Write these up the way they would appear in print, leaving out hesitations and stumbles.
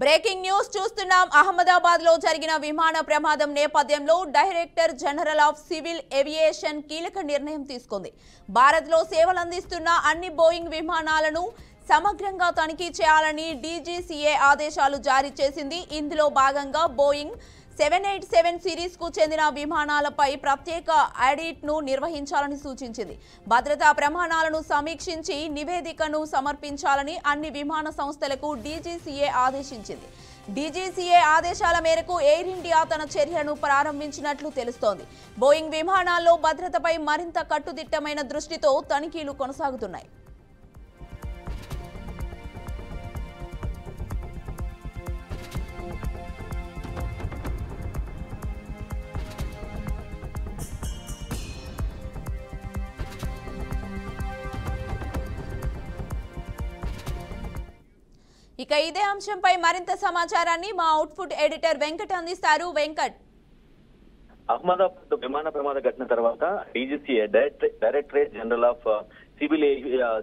Breaking news చూస్తున్నాం. అహ్మదాబాద్ లో జరిగిన విమాన ప్రమాదం నేపథ్యంలో director general of civil aviation కీలక నిర్ణయం తీసుకుంది. భారత్ లో సేవలందిస్తున్న అన్ని బోయింగ్ విమానాలను సమగ్రంగా తనిఖీ చేయాలని డీజీసీఏ ఆదేశాలు జారీ చేసింది. ఇందులో భాగంగా బోయింగ్ 787 సిరీస్ కు చెందిన విమానాలపై ప్రత్యేక ఆడిట్ ను నిర్వహించాలని సూచించింది. భద్రతా ప్రమాణాలను సమీక్షించి నివేదికను సమర్పించాలని అన్ని విమాన సంస్థలకు డీజీసీఏ ఆదేశించింది. డీజీసీఏ ఆదేశాల మేరకు ఎయిర్ ఇండియా తన చర్యను ప్రారంభించినట్లు తెలుస్తోంది. బోయింగ్ విమానాల్లో భద్రతపై మరింత కట్టుదిట్టమైన దృష్టితో తనిఖీలు కొనసాగుతున్నాయి. ఇక ఇదే అంశంపై మరింత సమాచారాన్ని మా అవుట్పుట్ ఎడిటర్ వెంకట్ అందిస్తారు. వెంకట్, అహ్మదాబాద్ విమాన ప్రమాద ఘటన తర్వాత DGCA directorate general of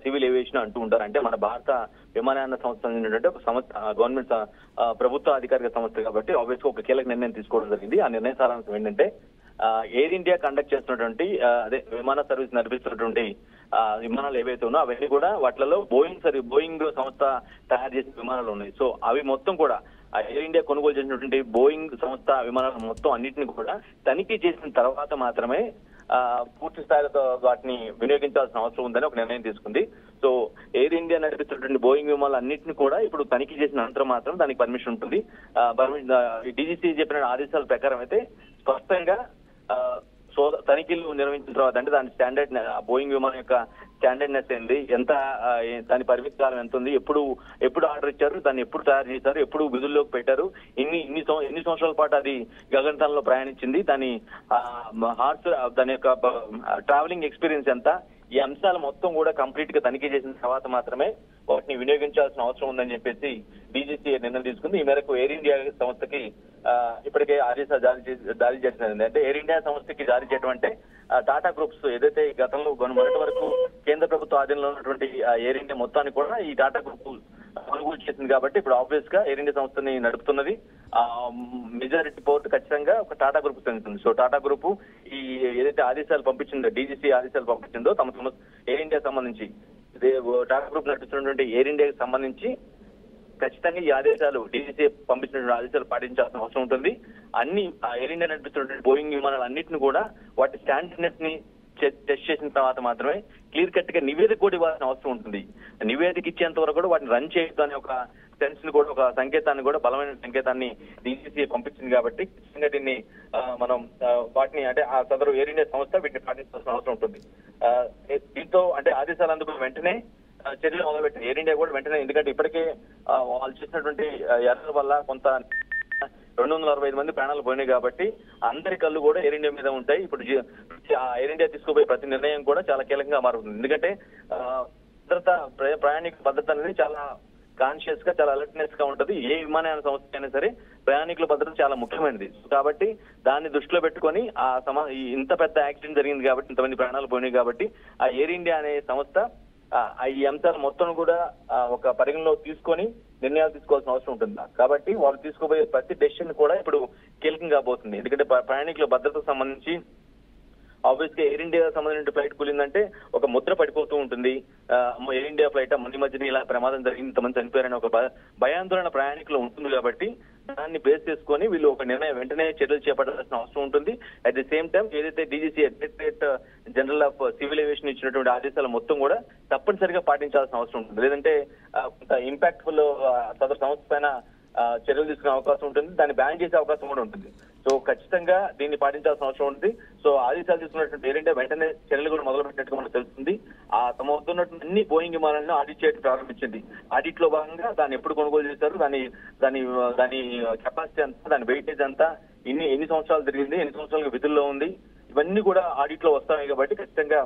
civil aviation అంటూ ఉంటారు. అంటే మన భారత విమానయాన సంస్థ చెందినటువంటి ఒక సంస్థ, గవర్నమెంట్ ప్రభుత్వ అధికారిక సంస్థ కాబట్టి ఆబ్వియస్ గా ఒక కీలక నిర్ణయం తీసుకోవడం జరిగింది. ఆ నిర్ణయ సారాంశం ఏంటంటే ఎయిర్ ఇండియా కండక్ట్ చేస్తున్నటువంటి అదే విమాన సర్వీస్ నడిపిస్తున్నటువంటి విమానాలు ఏవైతే ఉన్నాయో అవన్నీ కూడా వాటిలో బోయింగ్ సంస్థ తయారు చేసిన విమానాలు ఉన్నాయి. సో అవి మొత్తం కూడా ఎయిర్ ఇండియా కొనుగోలు చేసినటువంటి బోయింగ్ సంస్థ విమానాలు మొత్తం అన్నింటినీ కూడా తనిఖీ చేసిన తర్వాత మాత్రమే పూర్తి స్థాయిలో వాటిని వినియోగించాల్సిన అవసరం ఉందని ఒక నిర్ణయం తీసుకుంది. సో ఎయిర్ ఇండియా నడిపిస్తున్నటువంటి బోయింగ్ విమానాలు అన్నింటినీ కూడా ఇప్పుడు తనిఖీ చేసిన అనంతరం మాత్రం దానికి పర్మిషన్ ఉంటుంది. డీజీసీ చెప్పిన ఆదేశాల ప్రకారం అయితే స్పష్టంగా తనిఖీలు నిర్వహించిన తర్వాత అంటే దాని స్టాండర్డ్ బోయింగ్ విమానం యొక్క స్టాండర్డ్నెస్ ఏంది, ఎంత దాని పరిమితి కాలం ఎంత ఉంది, ఎప్పుడు ఆర్డర్ ఇచ్చారు, దాన్ని ఎప్పుడు తయారు చేశారు, ఎప్పుడు విధుల్లోకి పెట్టారు, ఎన్ని సంవత్సరాల పాటు అది గగనతలంలో ప్రయాణించింది, దాని యొక్క ట్రావెలింగ్ ఎక్స్పీరియన్స్ ఎంత, ఈ అంశాలు మొత్తం కూడా కంప్లీట్ గా తనిఖీ చేసిన తర్వాత మాత్రమే వాటిని వినియోగించాల్సిన అవసరం ఉందని చెప్పేసి డీజీసీఏ నిర్ణయం తీసుకుంది. ఈ మేరకు ఎయిర్ ఇండియా సంస్థకి ఇప్పటికే ఆదేశాలు జారీ చేసినది. అంటే ఎయిర్ ఇండియా సంస్థకి జారీ చేయడం అంటే టాటా గ్రూప్స్ ఏదైతే గతంలో మొదటి వరకు కేంద్ర ప్రభుత్వ ఆధీనంలో ఉన్నటువంటి ఎయిర్ ఇండియా మొత్తాన్ని కూడా ఈ టాటా గ్రూప్ కొనుగోలు చేసింది కాబట్టి ఇప్పుడు ఆబ్వియస్ గా ఎయిర్ ఇండియా సంస్థని నడుపుతున్నది మెజారిటీ పోర్ట్ ఖచ్చితంగా ఒక టాటా గ్రూప్ చెందుతుంది. సో టాటా గ్రూప్ ఈ ఏదైతే ఆదేశాలు పంపించిందో, డీజీసీ ఆదేశాలు పంపించిందో తమ ఎయిర్ ఇండియా సంబంధించి టాటా గ్రూప్ నడుపుతున్నటువంటి ఎయిర్ ఇండియాకి సంబంధించి ఖచ్చితంగా ఈ ఆదేశాలు డీజీసీ పంపించినటువంటి ఆదేశాలు పాటించాల్సిన అవసరం ఉంటుంది. అన్ని ఎయిర్ ఇండియా నడిపిస్తున్నటువంటి బోయింగ్ విమానాలు అన్నింటిని కూడా వాటి స్టాండర్డ్నెస్ ని టెస్ట్ చేసిన తర్వాత మాత్రమే క్లియర్ కట్ గా నివేదిక కూడా ఇవ్వాల్సిన అవసరం ఉంటుంది. నివేదిక ఇచ్చేంత వరకు కూడా వాటిని రన్ చేయొద్దు అనే ఒక సెన్స్ ని కూడా, ఒక సంకేతాన్ని కూడా, బలమైన సంకేతాన్ని డీజీసీ పంపించింది కాబట్టి ఖచ్చితంగా దీన్ని మనం వాటిని అంటే ఆ సదరు ఎయిర్ ఇండియా సంస్థ వీటిని పాటించాల్సిన అవసరం ఉంటుంది. దీంతో అంటే ఆదేశాలు అందుకు వెంటనే చర్యలు మొదలుపెట్టింది ఎయిర్ ఇండియా కూడా వెంటనే. ఎందుకంటే ఇప్పటికే వాళ్ళు చేసినటువంటి ఎర్రల వల్ల కొంత 265 మంది ప్రాణాలు పోయినాయి కాబట్టి అందరి కళ్ళు కూడా ఎయిర్ ఇండియా మీద ఉంటాయి. ఇప్పుడు ఎయిర్ ఇండియా తీసుకుపోయే ప్రతి నిర్ణయం కూడా చాలా కీలకంగా మారుతుంది. ఎందుకంటే భద్రత, ప్రయాణికుల భద్రత అనేది చాలా కాన్షియస్ గా, చాలా అలర్ట్నెస్ గా ఉంటది. ఏ విమానయాన సంస్థ అయినా సరే ప్రయాణికుల భద్రత చాలా ముఖ్యమైనది కాబట్టి దాన్ని దృష్టిలో పెట్టుకొని ఇంత పెద్ద యాక్సిడెంట్ జరిగింది కాబట్టి, ఇంతమంది ప్రాణాలు పోయినాయి కాబట్టి ఆ ఎయిర్ ఇండియా అనే సంస్థ ఈ అంశాలు మొత్తం కూడా ఒక పరిగణలో తీసుకొని నిర్ణయాలు తీసుకోవాల్సిన అవసరం ఉంటుంది. కాబట్టి వాళ్ళు తీసుకోబోయే ప్రతి డెసిషన్ కూడా ఇప్పుడు కీలకంగా పోతుంది. ఎందుకంటే ప్రయాణికుల భద్రతకు సంబంధించి ఆబ్వియస్ గా ఎయిర్ ఇండియా సంబంధించిన ఫ్లైట్ కూలిందంటే ఒక ముద్ర పడిపోతూ ఉంటుంది. ఎయిర్ ఇండియా ఫ్లైట్ మొన్న మధ్యన ఇలా ప్రమాదం జరిగింది, ఇంతమంది చనిపోయారని ఒక భయాందోళన ప్రయాణికులు ఉంటుంది కాబట్టి దాన్ని బేస్ చేసుకొని వీళ్ళు ఒక నిర్ణయం వెంటనే చర్యలు చేపట్టాల్సిన అవసరం ఉంటుంది. అట్ ది సేమ్ టైం ఏదైతే DGC directorate general of civil aviation ఇచ్చినటువంటి ఆదేశాలు మొత్తం కూడా తప్పనిసరిగా పాటించాల్సిన అవసరం ఉంటుంది. లేదంటే కొంత ఇంపాక్ట్ఫుల్ సదరు సంస్థ పైన చర్యలు తీసుకునే అవకాశం ఉంటుంది, దాన్ని బ్యాన్ చేసే అవకాశం కూడా ఉంటుంది. సో ఖచ్చితంగా దీన్ని పాటించాల్సిన అవసరం ఉంటుంది. సో ఆదేశాలు తీసుకున్నటువంటి ఎయిర్ ఇండియా వెంటనే చర్యలు కూడా మొదలు పెట్టినట్టుగా మనకు తెలుస్తుంది. తమ వద్ద ఉన్నటువంటి అన్ని బోయింగ్ విమానాలను ఆడిట్ చేయడం ప్రారంభించింది. ఆడిట్ లో భాగంగా దాన్ని ఎప్పుడు కొనుగోలు చేశారు, దాని కెపాసిటీ ఎంత, దాని వెయిటేజ్ ఎంత, ఎన్ని సంవత్సరాలు తిరిగింది, ఎన్ని సంవత్సరాలకు విధుల్లో ఉంది, ఇవన్నీ కూడా ఆడిట్ లో వస్తాయి కాబట్టి ఖచ్చితంగా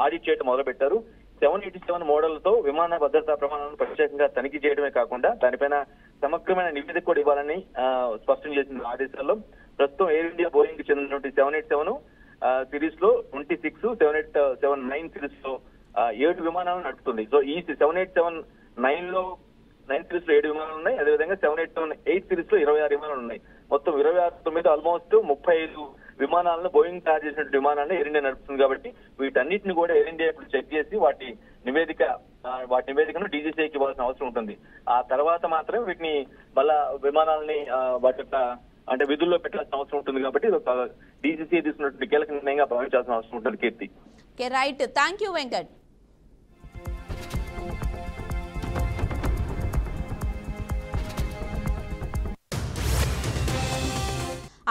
ఆడిట్ చేయడం మొదలు పెట్టారు. 787 మోడల్తో విమాన భద్రతా ప్రమాణాలను ప్రత్యేకంగా తనిఖీ చేయడమే కాకుండా దానిపైన సమగ్రమైన నివేదిక కూడా ఇవ్వాలని స్పష్టం చేసిన ఆదేశాల్లో ప్రస్తుతం ఎయిర్ ఇండియా బోయింగ్ చెందినటువంటి 787 సిరీస్ లో 26, 787-9 సిరీస్ లో 7 విమానాలను నడుపుతుంది. సో ఈ 787-9 లో 9 సిరీస్ లో 7 విమానాలు ఉన్నాయి. అదేవిధంగా 787 సిరీస్ లో 26 విమానాలు ఉన్నాయి. మొత్తం 26 మీద ఆల్మోస్ట్ 35 విమానాలను బోయింగ్ తయారు చేసినట్టు విమానాన్ని ఎయిర్ ఇండియా నడుపుతుంది. కాబట్టి వీటన్నిటిని కూడా ఎయిర్ ఇండియా ఇప్పుడు చెక్ చేసి వాటి నివేదికను డీజీసీఐకి ఇవ్వాల్సిన అవసరం ఉంటుంది. ఆ తర్వాత మాత్రమే వీటిని మళ్ళా విమానాలని వాటి యొక్క అంటే విధుల్లో పెట్టాల్సిన అవసరం ఉంటుంది. కాబట్టి ఇది ఒక డీజీసీఐ తీసుకున్నటువంటి కీలక నిర్ణయంగా భావించాల్సిన అవసరం ఉంటుంది. Keerthi. Right, thank you Venkat.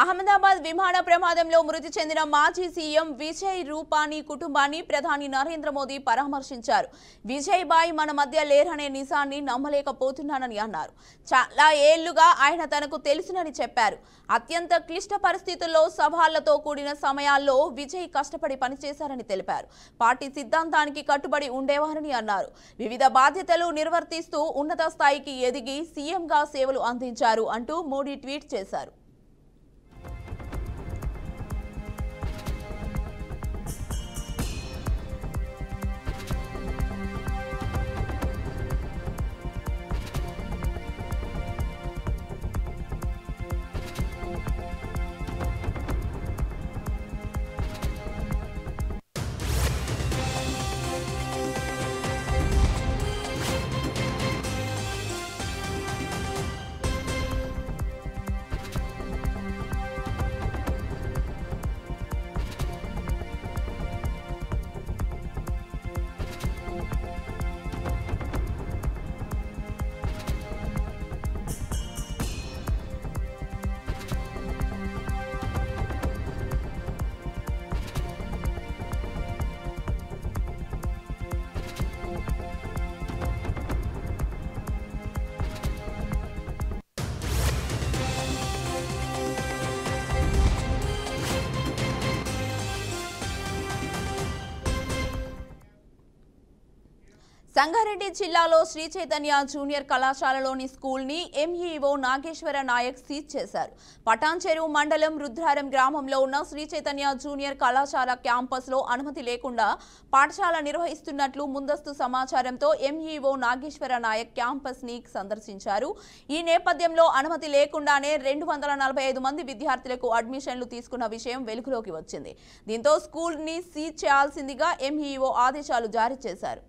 Ahmedabad విమాన ప్రమాదంలో మృతి చెందిన మాజీ సీఎం విజయ్ రూపానీ కుటుంబాన్ని ప్రధాని నరేంద్ర మోదీ పరామర్శించారు. విజయ్ బాయ్ మన మధ్య లేరనే నిజాన్ని నమ్మలేకపోతున్నానని అన్నారు. చాలా ఏళ్లుగా ఆయన తనకు తెలుసునని చెప్పారు. అత్యంత క్లిష్ట పరిస్థితుల్లో సవాళ్లతో కూడిన సమయాల్లో విజయ్ కష్టపడి పనిచేశారని తెలిపారు. పార్టీ సిద్ధాంతానికి కట్టుబడి ఉండేవారని అన్నారు. వివిధ బాధ్యతలు నిర్వర్తిస్తూ ఉన్నత స్థాయికి ఎదిగి సీఎంగా సేవలు అందించారు అంటూ మోడీ ట్వీట్ చేశారు. సంగారెడ్డి జిల్లాలో శ్రీ చైతన్య జూనియర్ కళాశాలలోని స్కూల్ ని ఎంఈఓ నాగేశ్వర నాయక్ సీజ్ చేశారు. పటాన్చెరువు మండలం రుద్రారం గ్రామంలో ఉన్న శ్రీ చైతన్య జూనియర్ కళాశాల క్యాంపస్ లో అనుమతి లేకుండా పాఠశాల నిర్వహిస్తున్నట్లు ముందస్తు సమాచారంతో ఎంఈఓ నాగేశ్వర నాయక్ క్యాంపస్ ని సందర్శించారు. ఈ నేపథ్యంలో అనుమతి లేకుండానే 245 మంది విద్యార్థులకు అడ్మిషన్లు తీసుకున్న విషయం వెలుగులోకి వచ్చింది. దీంతో స్కూల్ ని సీజ్ చేయాల్సిందిగా ఎంఈఓ ఆదేశాలు జారీ చేశారు.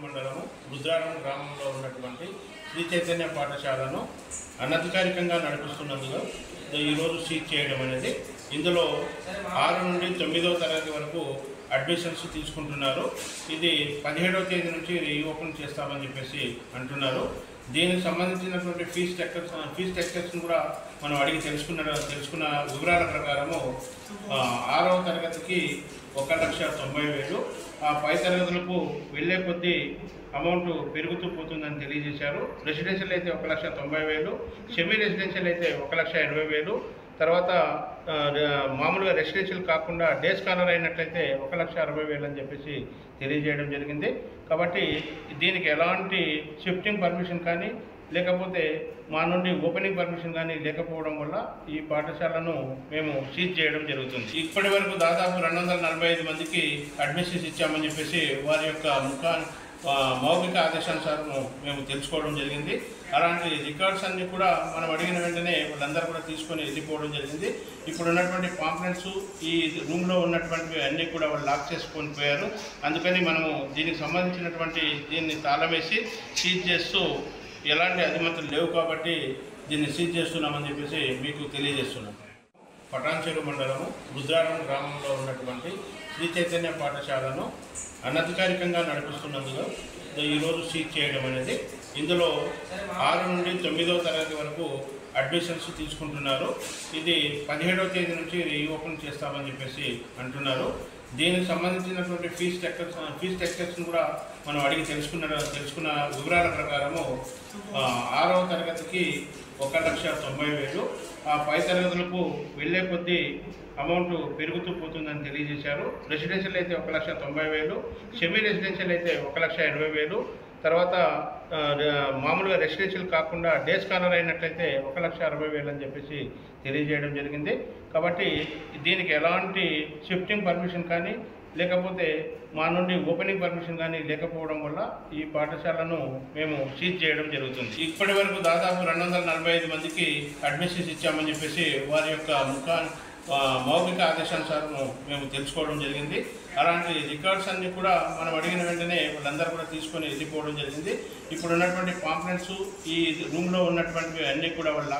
మండలము రుద్రారం గ్రామంలో ఉన్నటువంటి శ్రీ చైతన్య పాఠశాలను అనధికారికంగా నడిపిస్తున్నందుకు ఈరోజు సీజ్ చేయడం అనేది, ఇందులో 6 నుండి 9వ తరగతి వరకు అడ్మిషన్స్ తీసుకుంటున్నారు. ఇది 17వ తేదీ నుంచి రీఓపెన్ చేస్తామని చెప్పేసి అంటున్నారు. దీనికి సంబంధించినటువంటి ఫీజ్ స్ట్రక్చర్స్ను కూడా మనం అడిగి తెలుసుకున్న వివరాల ప్రకారము 6వ తరగతికి 1,90,000, ఆ పై తరగతులకు వెళ్ళే కొద్దీ అమౌంట్ పెరుగుతూ పోతుందని తెలియజేశారు. రెసిడెన్షియల్ అయితే 1,90,000, సెమీ రెసిడెన్షియల్ అయితే 1,80,000, తర్వాత మామూలుగా రెసిడెన్షియల్ కాకుండా డే స్కాలర్ అయినట్లయితే 1,60,000 అని చెప్పేసి తెలియజేయడం జరిగింది. కాబట్టి దీనికి ఎలాంటి షిఫ్టింగ్ పర్మిషన్ కానీ లేకపోతే మా నుండి ఓపెనింగ్ పర్మిషన్ కానీ లేకపోవడం వల్ల ఈ పాఠశాలను మేము సీజ్ చేయడం జరుగుతుంది. ఇప్పటి వరకు దాదాపు 245 మందికి అడ్మిషన్స్ ఇచ్చామని చెప్పేసి వారి యొక్క మౌఖిక ఆదేశానుసారం మేము తెలుసుకోవడం జరిగింది. అలాంటి రికార్డ్స్ అన్నీ కూడా మనం అడిగిన వెంటనే వాళ్ళందరూ కూడా తీసుకొని వెళ్ళిపోవడం జరిగింది. ఇప్పుడు ఉన్నటువంటి పాంప్లెట్స్ ఈ రూమ్లో ఉన్నటువంటివి అన్నీ కూడా వాళ్ళు లాక్ చేసుకొని పోయారు. అందుకని మనము దీనికి సంబంధించినటువంటి దీన్ని తాళం వేసి సీజ్ చేస్తూ ఎలాంటి అనుమతులు లేవు కాబట్టి దీన్ని సీజ్ చేస్తున్నామని చెప్పేసి మీకు తెలియజేస్తున్నాం. పటాన్చెరువు మండలము రుద్రారం గ్రామంలో ఉన్నటువంటి శ్రీ చైతన్య పాఠశాలను అనధికారికంగా నడిపిస్తున్నందుకు ఈరోజు సీజ్ చేయడం అనేది, ఇందులో 6 నుండి 9వ తరగతి వరకు అడ్మిషన్స్ తీసుకుంటున్నారు. ఇది 17వ తేదీ నుంచి రీఓపెన్ చేస్తామని చెప్పేసి అంటున్నారు. దీనికి సంబంధించినటువంటి ఫీజు స్ట్రక్చర్స్ని కూడా మనం అడిగి తెలుసుకున్న వివరాల ప్రకారము 6వ తరగతికి 1,90,000, ఆ పై తరగతులకు వెళ్ళే కొద్దీ అమౌంట్ పెరుగుతూ పోతుందని తెలియజేశారు. రెసిడెన్షియల్ అయితే 1,90,000, సెమీ రెసిడెన్షియల్ అయితే 1,80,000, తర్వాత మామూలుగా రెసిడెన్షియల్ కాకుండా డే స్కాలర్ అయినట్లయితే 1,60,000 అని చెప్పేసి తెలియజేయడం జరిగింది. కాబట్టి దీనికి ఎలాంటి షిఫ్టింగ్ పర్మిషన్ కానీ లేకపోతే మా నుండి ఓపెనింగ్ పర్మిషన్ కానీ లేకపోవడం వల్ల ఈ పాఠశాలను మేము సీజ్ చేయడం జరుగుతుంది. ఇప్పటి వరకు దాదాపు 245 మందికి అడ్మిషన్స్ ఇచ్చామని చెప్పేసి వారి యొక్క మౌఖిక ఆదేశానుసారం మేము తెలుసుకోవడం జరిగింది. అలాంటి రికార్డ్స్ అన్నీ కూడా మనం అడిగిన వెంటనే వాళ్ళందరూ కూడా తీసుకొని వెళ్ళిపోవడం జరిగింది. ఇప్పుడు ఉన్నటువంటి పాంప్లెట్స్ ఈ రూమ్లో ఉన్నటువంటివి అన్నీ కూడా వాళ్ళ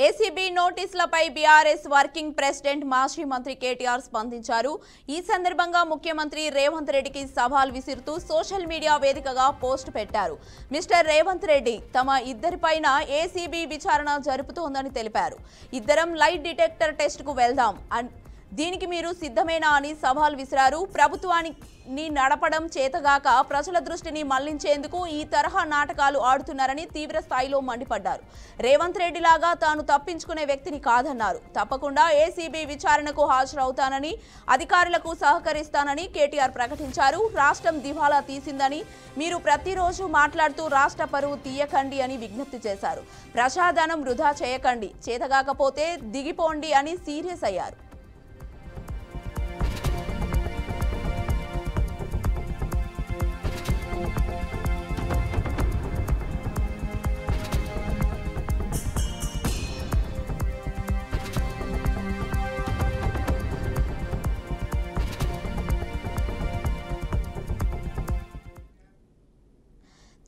ఏసీబీ నోటీసులపై బీఆర్ఎస్ వర్కింగ్ ప్రెసిడెంట్ మాజీ మంత్రి కేటీఆర్ స్పందించారు. ఈ సందర్భంగా ముఖ్యమంత్రి రేవంత్ రెడ్డికి సవాల్ విసురుతూ సోషల్ మీడియా వేదికగా పోస్ట్ పెట్టారు. మిస్టర్ రేవంత్ రెడ్డి, తమ ఇద్దరిపైన ఏసీబీ విచారణ జరుపుతోందని తెలిపారు. ఇద్దరం లైట్ డిటెక్టర్ టెస్ట్కు వెళ్దాం, దీనికి మీరు సిద్ధమేనా అని సవాల్ విసిరారు. ప్రభుత్వాన్ని నడపడం చేతగాక ప్రజల దృష్టిని మళ్లించేందుకు ఈ తరహా నాటకాలు ఆడుతున్నారని తీవ్ర స్థాయిలో మండిపడ్డారు. రేవంత్ రెడ్డి లాగా తాను తప్పించుకునే వ్యక్తిని కాదన్నారు. తప్పకుండా ఏసీబీ విచారణకు హాజరవుతానని, అధికారులకు సహకరిస్తానని కేటీఆర్ ప్రకటించారు. రాష్ట్రం దివాలా తీసిందని మీరు ప్రతిరోజు మాట్లాడుతూ రాష్ట్ర పరువు తీయకండి అని విజ్ఞప్తి చేశారు. ప్రజాధనం వృధా చేయకండి, చేతగాకపోతే దిగిపోండి అని సీరియస్ అయ్యారు.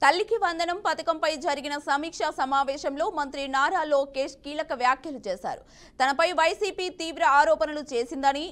తల్లికి వందనం పథకంపై జరిగిన సమీక్షా సమావేశంలో మంత్రి నారా లోకేష్ కీలక వ్యాఖ్యలు చేశారు. తనపై వైసీపీ తీవ్ర ఆరోపణలు చేసిందని,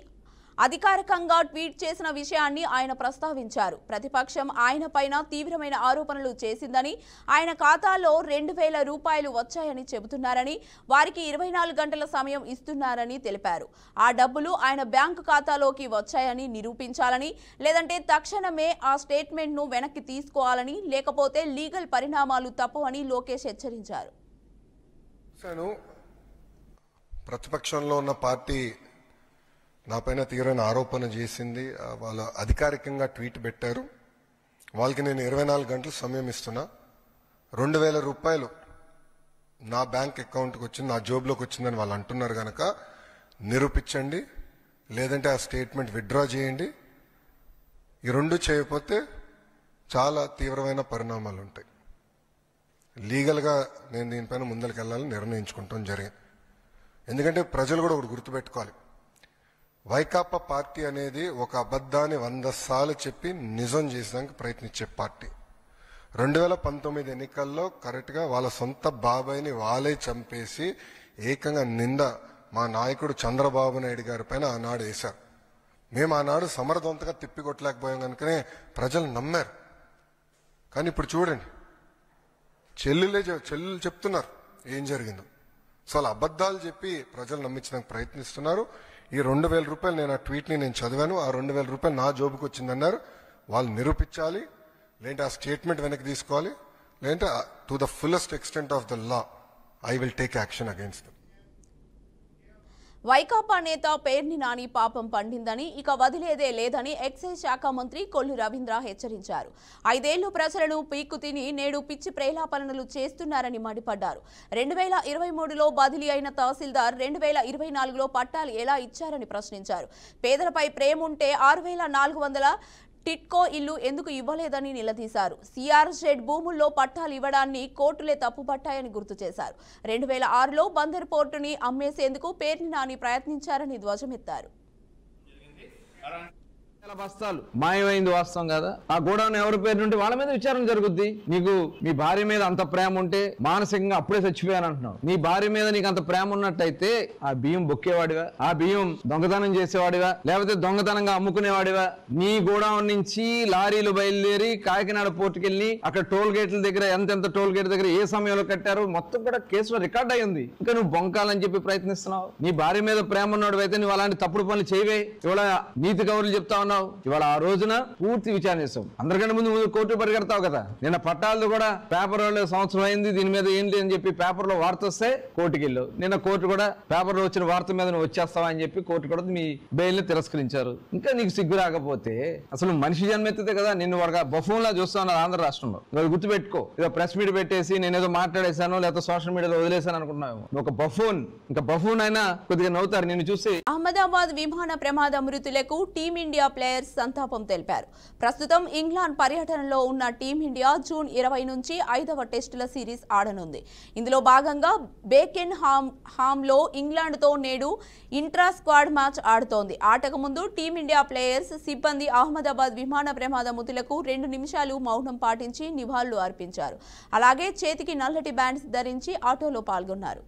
అధికారికంగా ట్వీట్ చేసిన విషయాన్ని ఆయన ప్రస్తావించారు. ప్రతిపక్షం ఆయన పైన తీవ్రమైన ఆరోపణలు చేసిందని, ఆయన ఖాతాలో 2,000 రూపాయలు వచ్చాయని చెబుతున్నారని, వారికి 24 గంటల సమయం ఇస్తున్నారని తెలిపారు. ఆ డబ్బులు ఆయన బ్యాంకు ఖాతాలోకి వచ్చాయని నిరూపించాలని, లేదంటే తక్షణమే ఆ స్టేట్మెంట్ను వెనక్కి తీసుకోవాలని, లేకపోతే లీగల్ పరిణామాలు తప్పవని లోకేష్ హెచ్చరించారు. ప్రతిపక్షంలో ఉన్న పార్టీ నాపైన తీవ్రమైన ఆరోపణ చేసింది. వాళ్ళు అధికారికంగా ట్వీట్ పెట్టారు. వాళ్ళకి నేను 24 గంటలు సమయం ఇస్తున్నా. 2,000 రూపాయలు నా బ్యాంక్ అకౌంట్కి వచ్చింది, నా జోబులోకి వచ్చిందని వాళ్ళు అంటున్నారు కనుక నిరూపించండి, లేదంటే ఆ స్టేట్మెంట్ విత్డ్రా చేయండి. ఈ రెండు చేయకపోతే చాలా తీవ్రమైన పరిణామాలు ఉంటాయి. లీగల్గా నేను దీనిపైన ముందరికి వెళ్ళాలని నిర్ణయించుకుంటాం జరిగింది. ఎందుకంటే ప్రజలు కూడా ఒకటి గుర్తుపెట్టుకోవాలి, వైకాపా పార్టీ అనేది ఒక అబద్ధాన్ని 100 సార్లు చెప్పి నిజం చేసేదానికి ప్రయత్నించే పార్టీ. 2019 ఎన్నికల్లో కరెక్ట్గా వాళ్ళ సొంత బాబాయిని వాళ్ళే చంపేసి ఏకంగా నింద మా నాయకుడు చంద్రబాబు నాయుడు గారి పైన ఆనాడు వేశారు. మేము ఆనాడు సమర్థవంతంగా తిప్పికొట్టలేకపోయాం కనుకనే ప్రజలు నమ్మారు. కానీ ఇప్పుడు చూడండి, చెల్లెలు చెప్తున్నారు ఏం జరిగిందో. సో అలా అబద్ధాలు చెప్పి ప్రజలు నమ్మించడానికి ప్రయత్నిస్తున్నారు. ఈ 2,000 రూపాయలు నేను ఆ ట్వీట్ని నేను చదివాను, ఆ 2,000 రూపాయలు నా జోబుకి వచ్చిందన్నారు. వాళ్ళు నిరూపించాలి, లేదంటే ఆ స్టేట్మెంట్ వెనక్కి తీసుకోవాలి, లేదంటే to the fullest extent of the law I will take action against them. Vaikapa నేత పేర్ని నాని పాపం పండిందని, ఇక వదిలేదే లేదని ఎక్సైజ్ శాఖ మంత్రి కొల్లు రవీంద్ర హెచ్చరించారు. 5 ఏళ్లు ప్రజలను పీక్కు తిని నేడు పిచ్చి ప్రేలాపనలు చేస్తున్నారని మండిపడ్డారు. 2023లో బదిలీ అయిన తహసీల్దార్ 2024లో పట్టాలు ఎలా ఇచ్చారని ప్రశ్నించారు. పేదలపై ప్రేమ ఉంటే 6,400 టిట్కో ఇల్లు ఎందుకు ఇవ్వలేదని నిలదీశారు. సిఆర్జెడ్ భూముల్లో పట్టాలు ఇవ్వడాన్ని కోర్టులే తప్పుపట్టాయని గుర్తు చేశారు. 2006లో బందర్ పోర్టుని అమ్మేసేందుకు పేర్ని నాని ప్రయత్నించారని ధ్వజమెత్తారు. బస్తాలు మాయమైంది వాస్తవం కదా. ఆ గోడౌన్ ఎవరి పేరు నుండి వాళ్ళ మీద విచారణ జరుగుద్ది. నీకు మీ భార్య మీద అంత ప్రేమ ఉంటే మానసికంగా అప్పుడే చచ్చిపోయాను అంటున్నావు. నీ భార్య మీద నీకు అంత ప్రేమ ఉన్నట్టయితే ఆ బియ్యం బొక్కేవాడివా, ఆ బియ్యం దొంగతనం చేసేవాడివా, లేకపోతే దొంగతనంగా అమ్ముకునేవాడివా? నీ గోడౌన్ నుంచి లారీలు బయలుదేరి కాకినాడ పోర్టుకి వెళ్ళి అక్కడ టోల్ గేట్ల దగ్గర ఎంతెంత టోల్ గేట్ దగ్గర ఏ సమయంలో కట్టారు మొత్తం కూడా కేసులో రికార్డ్ అయ్యింది. ఇంకా నువ్వు బొంకాలని చెప్పి ప్రయత్నిస్తున్నావు. నీ భార్య మీద ప్రేమ ఉన్నాడు అయితే నువ్వు అలాంటి తప్పుడు పనులు చేయవే. ఇవాళ నీతి కౌరులు చెప్తా ఉన్నావు. ఇవాళ ఆ రోజున పూర్తి విచారణ చేస్తాం. అందరికంటే ముందు కోర్టు పరిగెడతావు కదా. నిన్న పట్టాలతో కూడా పేపర్ సంవత్సరం అయింది దీని మీద ఏంటి అని చెప్పి పేపర్లో వార్త వస్తే కోర్టుకి వెళ్ళావు. నిన్న కోర్టు కూడా పేపర్లో వచ్చిన వార్త మీద నువ్వు వచ్చేస్తావా అని చెప్పి కోర్టు కూడా మీ బెయిల్ని తిరస్కరించారు. ఇంకా నీకు సిగ్గు రాకపోతే అసలు మనిషి జన్మెత్తితే కదా నిన్ను ఒక బఫూన్లా చూస్తా ఉన్నారు ఆంధ్ర రాష్ట్రంలో. నువ్వు గుర్తుపెట్టుకో. ఏదో ప్రెస్ మీట్ పెట్టేసి నేనేదో మాట్లాడేశాను లేకపోతే సోషల్ మీడియాలో వదిలేశాను అనుకుంటున్నావు. నువ్వు ఒక బఫూన్. ఇంకా బఫూన్ అయినా కొద్దిగా నవ్వుతారు నిన్ను చూసి. అహ్మదాబాద్ విమాన ప్రమాద మృతులకు టీమిండియా ప్లేయర్స్ సంతాపం తెలిపారు. ప్రస్తుతం ఇంగ్లాండ్ పర్యటనలో ఉన్న టీమిండియా జూన్ 20 నుంచి 5వ టెస్టుల సిరీస్ ఆడనుంది. ఇందులో భాగంగా బేకెన్ హామ్లో ఇంగ్లాండ్తో నేడు ఇంట్రా స్క్వాడ్ మ్యాచ్ ఆడుతోంది. ఆటకు ముందు టీమిండియా ప్లేయర్స్ సిబ్బంది అహ్మదాబాద్ విమాన ప్రమాద మృతులకు 2 నిమిషాలు మౌనం పాటించి నివాళులు అర్పించారు. అలాగే చేతికి నల్లటి బ్యాండ్స్ ధరించి ఆటోలో పాల్గొన్నారు.